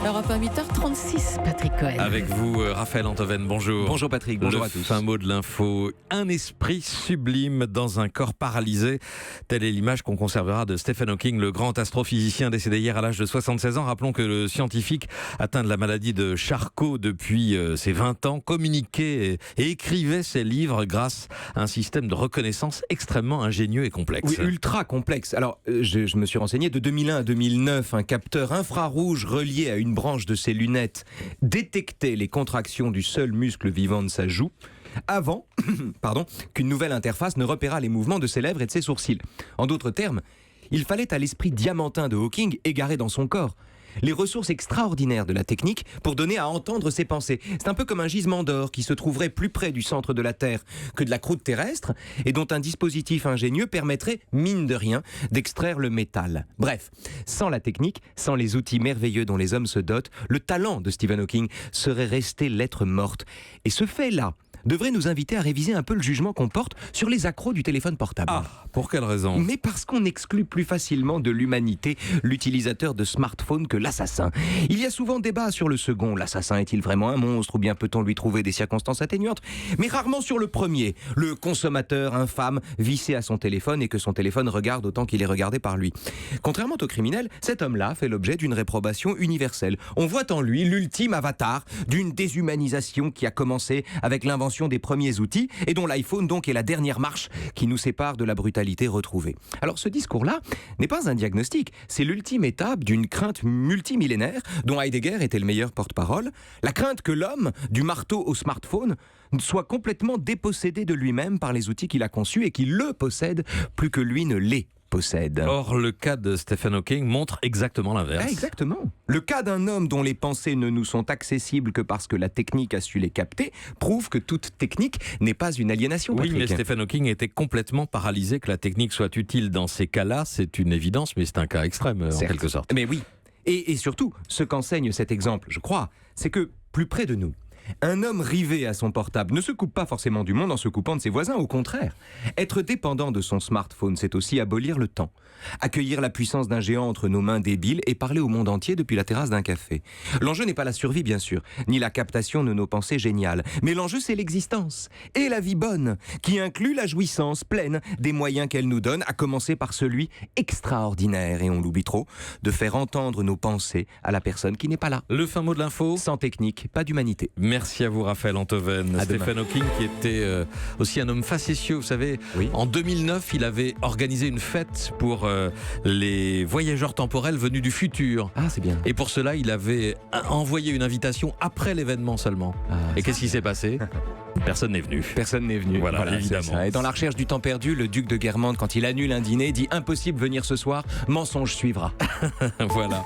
Europe 1, 8h36, Patrick Cohen. Avec vous, Raphaël Antoven, bonjour. Bonjour Patrick, bonjour Le à tous. fin mot de l'info, un esprit sublime dans un corps paralysé. Telle est l'image qu'on conservera de Stephen Hawking, le grand astrophysicien décédé hier à l'âge de 76 ans. Rappelons que le scientifique atteint de la maladie de Charcot depuis ses 20 ans, communiquait et écrivait ses livres grâce à un système de reconnaissance extrêmement ingénieux et complexe. Oui, ultra complexe. Alors, je me suis renseigné, de 2001 à 2009, un capteur infrarouge relié à une branche de ses lunettes détectait les contractions du seul muscle vivant de sa joue avant qu'une nouvelle interface ne repérât les mouvements de ses lèvres et de ses sourcils. En d'autres termes, il fallait à l'esprit diamantin de Hawking, égaré dans son corps, les ressources extraordinaires de la technique pour donner à entendre ses pensées. C'est un peu comme un gisement d'or qui se trouverait plus près du centre de la Terre que de la croûte terrestre et dont un dispositif ingénieux permettrait, mine de rien, d'extraire le métal. Bref, sans la technique, sans les outils merveilleux dont les hommes se dotent, le talent de Stephen Hawking serait resté lettre morte. Et ce fait-là devrait nous inviter à réviser un peu le jugement qu'on porte sur les accros du téléphone portable. Ah, pour quelle raison ? Mais parce qu'on exclut plus facilement de l'humanité l'utilisateur de smartphone que l'assassin. Il y a souvent débat sur le second. L'assassin est-il vraiment un monstre ou bien peut-on lui trouver des circonstances atténuantes ? Mais rarement sur le premier, le consommateur infâme vissé à son téléphone et que son téléphone regarde autant qu'il est regardé par lui. Contrairement au criminel, cet homme-là fait l'objet d'une réprobation universelle. On voit en lui l'ultime avatar d'une déshumanisation qui a commencé avec l'invention des premiers outils et dont l'iPhone donc est la dernière marche qui nous sépare de la brutalité retrouvée. Alors ce discours-là n'est pas un diagnostic, c'est l'ultime étape d'une crainte multimillénaire dont Heidegger était le meilleur porte-parole, la crainte que l'homme, du marteau au smartphone, soit complètement dépossédé de lui-même par les outils qu'il a conçus et qu'il le possède plus que lui ne les possède. Or, le cas de Stephen Hawking montre exactement l'inverse. Ah, exactement. Le cas d'un homme dont les pensées ne nous sont accessibles que parce que la technique a su les capter prouve que toute technique n'est pas une aliénation. Oui, Patrick. mais Stephen Hawking était complètement paralysé. Que la technique soit utile dans ces cas-là, c'est une évidence, mais c'est un cas extrême, en Certes. quelque sorte. Mais oui. Et surtout, ce qu'enseigne cet exemple, je crois, c'est que plus près de nous, un homme rivé à son portable ne se coupe pas forcément du monde en se coupant de ses voisins, au contraire. Être dépendant de son smartphone, c'est aussi abolir le temps. Accueillir la puissance d'un géant entre nos mains débiles et parler au monde entier depuis la terrasse d'un café. L'enjeu n'est pas la survie, bien sûr, ni la captation de nos pensées géniales, mais l'enjeu c'est l'existence et la vie bonne, qui inclut la jouissance pleine des moyens qu'elle nous donne, à commencer par celui extraordinaire, et on l'oublie trop, de faire entendre nos pensées à la personne qui n'est pas là. Le fin mot de l'info. Sans technique, pas d'humanité. Merci à vous, Raphaël Antoven. À Stephen Hawking, qui était aussi un homme facétieux. Vous savez, Oui. en 2009, il avait organisé une fête pour les voyageurs temporels venus du futur. Ah, c'est bien. Et pour cela, il avait envoyé une invitation après l'événement seulement. Et qu'est-ce qui s'est passé ? Personne n'est venu. Personne n'est venu. Voilà, c'est évidemment. ça. Et dans La recherche du temps perdu, le duc de Guermantes, quand il annule un dîner, dit impossible venir ce soir, mensonge suivra. Voilà.